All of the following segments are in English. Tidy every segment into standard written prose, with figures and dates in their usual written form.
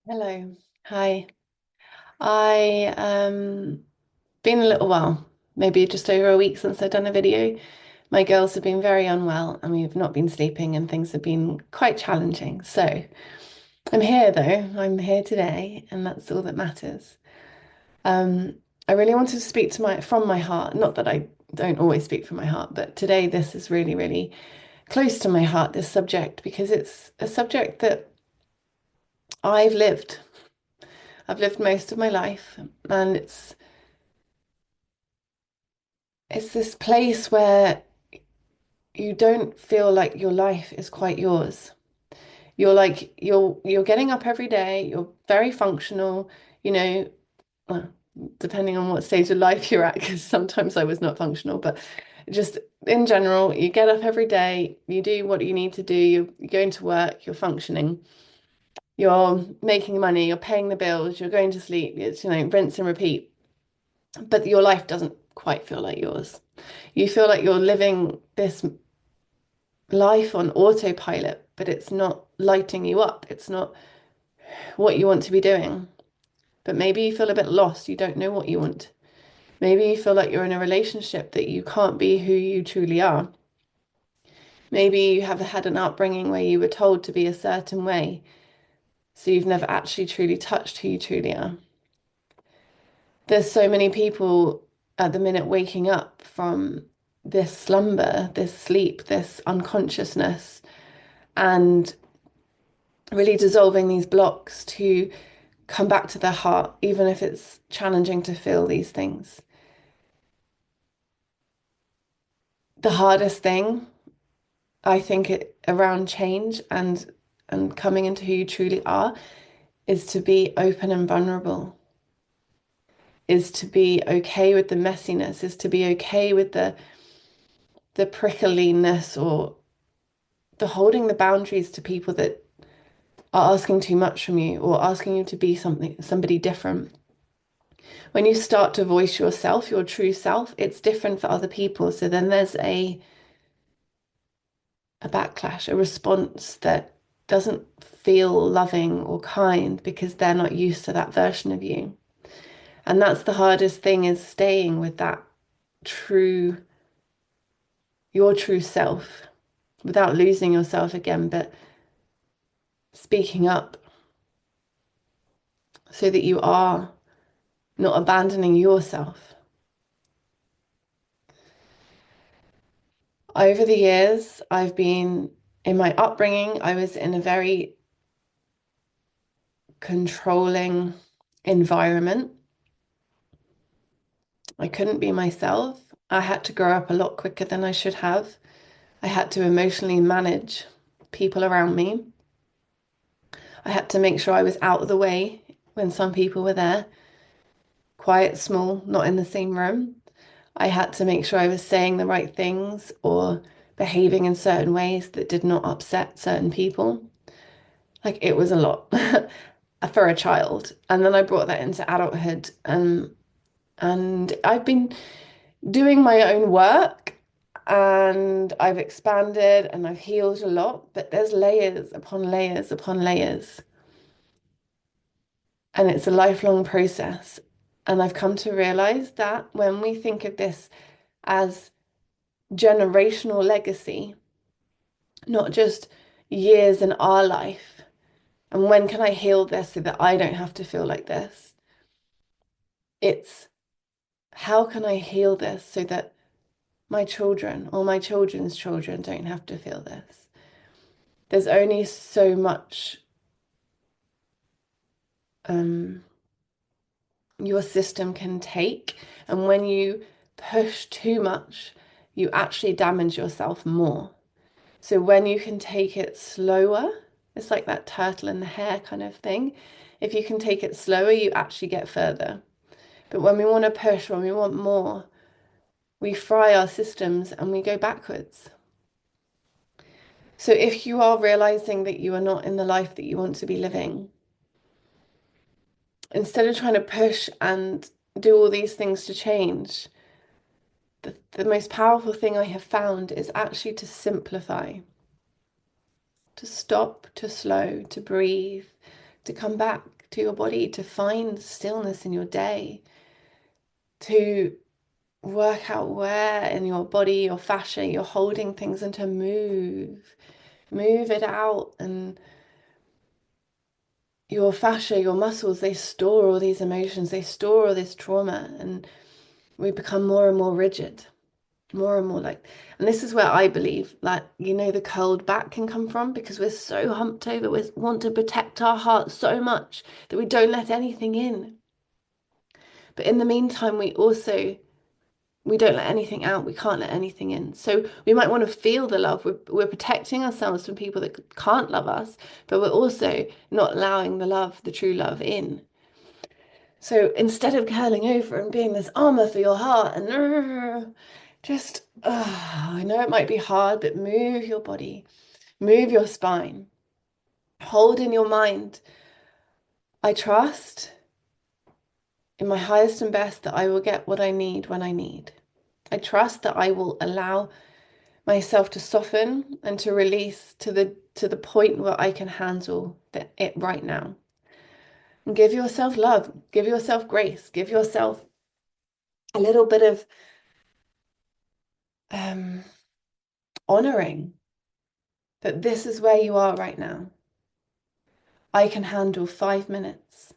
Hello. Hi. I been a little while, maybe just over a week since I've done a video. My girls have been very unwell and we've not been sleeping and things have been quite challenging. So I'm here though. I'm here today and that's all that matters. Um, I really wanted to speak to my from my heart. Not that I don't always speak from my heart, but today this is really, really close to my heart, this subject, because it's a subject that I've lived. I've lived most of my life, and it's this place where you don't feel like your life is quite yours. You're getting up every day, you're very functional, you know, well, depending on what stage of life you're at, because sometimes I was not functional, but just in general, you get up every day, you do what you need to do, you're going to work, you're functioning, you're making money, you're paying the bills, you're going to sleep, it's, rinse and repeat. But your life doesn't quite feel like yours. You feel like you're living this life on autopilot, but it's not lighting you up. It's not what you want to be doing. But maybe you feel a bit lost. You don't know what you want. Maybe you feel like you're in a relationship that you can't be who you truly are. Maybe you have had an upbringing where you were told to be a certain way, so you've never actually truly touched who you truly are. There's so many people at the minute waking up from this slumber, this sleep, this unconsciousness, and really dissolving these blocks to come back to their heart, even if it's challenging to feel these things. The hardest thing, I think, around change and coming into who you truly are is to be open and vulnerable, is to be okay with the messiness, is to be okay with the prickliness or the holding the boundaries to people that are asking too much from you or asking you to be somebody different. When you start to voice yourself, your true self, it's different for other people. So then there's a backlash, a response that doesn't feel loving or kind because they're not used to that version of you. And that's the hardest thing is staying with that true, your true self without losing yourself again, but speaking up so that you are not abandoning yourself. Over the years, I've been in my upbringing, I was in a very controlling environment. I couldn't be myself. I had to grow up a lot quicker than I should have. I had to emotionally manage people around me. I had to make sure I was out of the way when some people were there, quiet, small, not in the same room. I had to make sure I was saying the right things or behaving in certain ways that did not upset certain people. Like it was a lot for a child. And then I brought that into adulthood and I've been doing my own work and I've expanded and I've healed a lot, but there's layers upon layers upon layers. And it's a lifelong process. And I've come to realize that when we think of this as generational legacy, not just years in our life, and when can I heal this so that I don't have to feel like this? It's how can I heal this so that my children or my children's children don't have to feel this? There's only so much um, your system can take. And when you push too much, you actually damage yourself more. So when you can take it slower, it's like that turtle in the hare kind of thing. If you can take it slower, you actually get further. But when we want to push, when we want more, we fry our systems and we go backwards. So if you are realizing that you are not in the life that you want to be living, instead of trying to push and do all these things to change, the most powerful thing I have found is actually to simplify, to stop, to slow, to breathe, to come back to your body, to find stillness in your day, to work out where in your body, your fascia, you're holding things, and to move it out. And your fascia, your muscles, they store all these emotions, they store all this trauma, and we become more and more rigid, more and more like, and this is where I believe that, the curled back can come from, because we're so humped over, we want to protect our heart so much that we don't let anything in. But in the meantime, we don't let anything out. We can't let anything in. So we might want to feel the love. We're protecting ourselves from people that can't love us, but we're also not allowing the love, the true love, in. So instead of curling over and being this armor for your heart and just, I know it might be hard, but move your body, move your spine, hold in your mind, I trust in my highest and best that I will get what I need when I need. I trust that I will allow myself to soften and to release to the point where I can handle it right now. And give yourself love, give yourself grace, give yourself a little bit of um, honoring that this is where you are right now. I can handle 5 minutes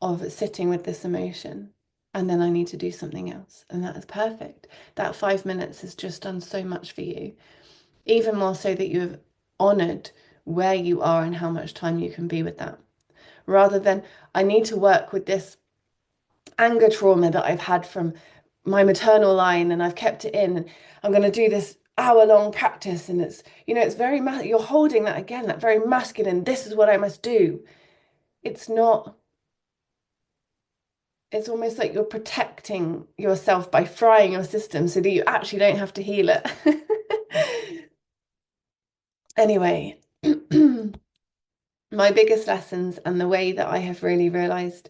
of sitting with this emotion, and then I need to do something else. And that is perfect. That 5 minutes has just done so much for you, even more so that you have honored where you are and how much time you can be with that. Rather than, I need to work with this anger trauma that I've had from my maternal line and I've kept it in, and I'm going to do this hour-long practice, and it's very you're holding that again, that very masculine, this is what I must do. It's not, it's almost like you're protecting yourself by frying your system so that you actually don't have to heal it. Anyway, my biggest lessons and the way that I have really realized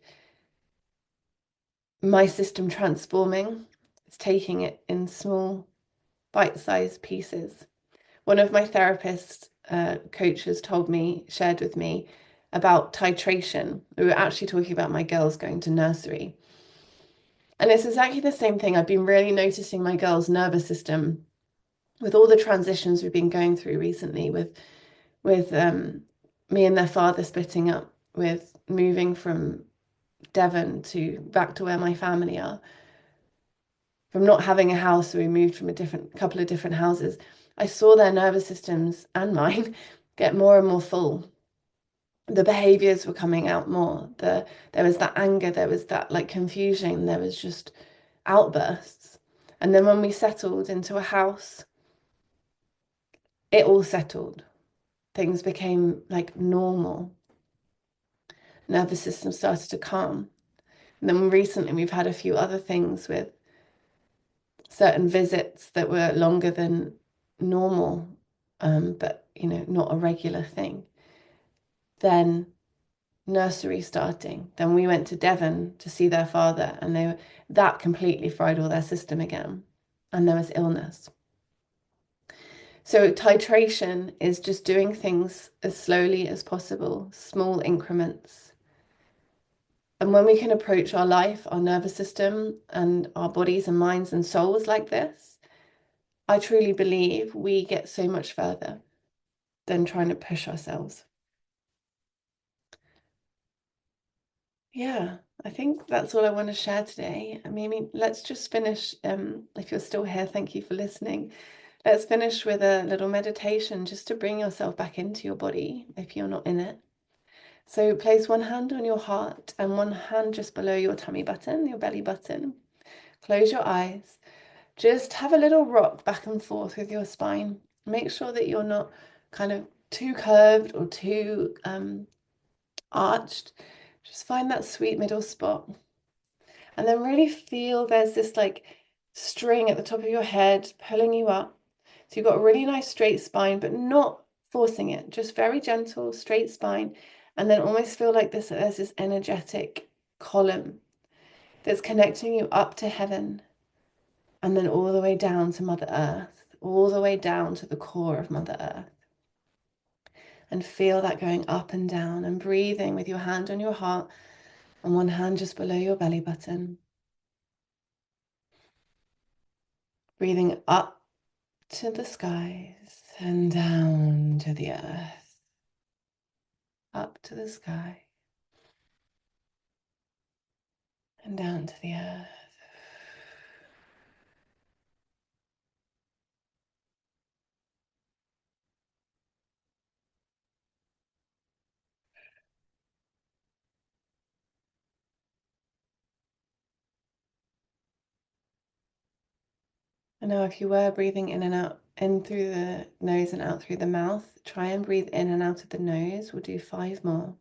my system transforming is taking it in small, bite-sized pieces. One of my therapist coaches shared with me about titration. We were actually talking about my girls going to nursery. And it's exactly the same thing. I've been really noticing my girls' nervous system with all the transitions we've been going through recently, with me and their father splitting up, with moving from Devon to back to where my family are, from not having a house, so we moved from a couple of different houses. I saw their nervous systems and mine get more and more full. The behaviors were coming out more. There was that anger, there was that like confusion, there was just outbursts. And then when we settled into a house, it all settled. Things became like normal. Nervous system started to calm. And then recently we've had a few other things with certain visits that were longer than normal, but not a regular thing. Then nursery starting. Then we went to Devon to see their father, and that completely fried all their system again. And there was illness. So titration is just doing things as slowly as possible, small increments. And when we can approach our life, our nervous system, and our bodies and minds and souls like this, I truly believe we get so much further than trying to push ourselves. Yeah, I think that's all I want to share today. I mean, let's just finish. If you're still here, thank you for listening. Let's finish with a little meditation just to bring yourself back into your body if you're not in it. So place one hand on your heart and one hand just below your tummy button, your belly button. Close your eyes. Just have a little rock back and forth with your spine. Make sure that you're not kind of too curved or too arched. Just find that sweet middle spot. And then really feel there's this like string at the top of your head pulling you up. So you've got a really nice straight spine, but not forcing it, just very gentle, straight spine. And then almost feel like there's this energetic column that's connecting you up to heaven and then all the way down to Mother Earth, all the way down to the core of Mother Earth. and feel that going up and down, and breathing with your hand on your heart and one hand just below your belly button. Breathing up to the skies and down to the earth. Up to the sky and down to the earth. And now if you were breathing in and out, in through the nose and out through the mouth, try and breathe in and out of the nose. We'll do 5 more.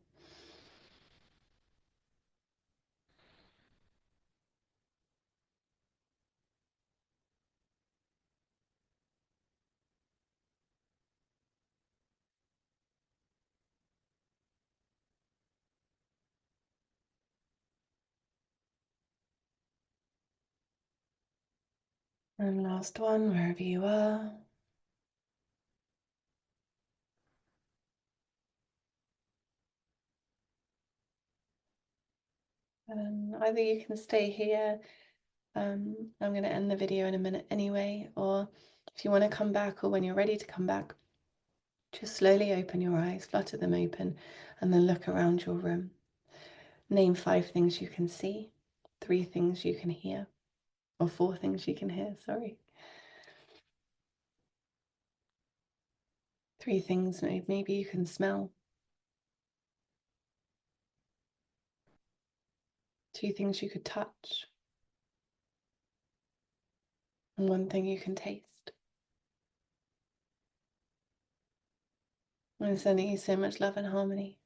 And last one, wherever you are. And either you can stay here. I'm going to end the video in a minute anyway, or if you want to come back, or when you're ready to come back, just slowly open your eyes, flutter them open, and then look around your room. Name 5 things you can see, 3 things you can hear, or 4 things you can hear, sorry. 3 things maybe you can smell. 2 things you could touch. And 1 thing you can taste. I'm sending you so much love and harmony.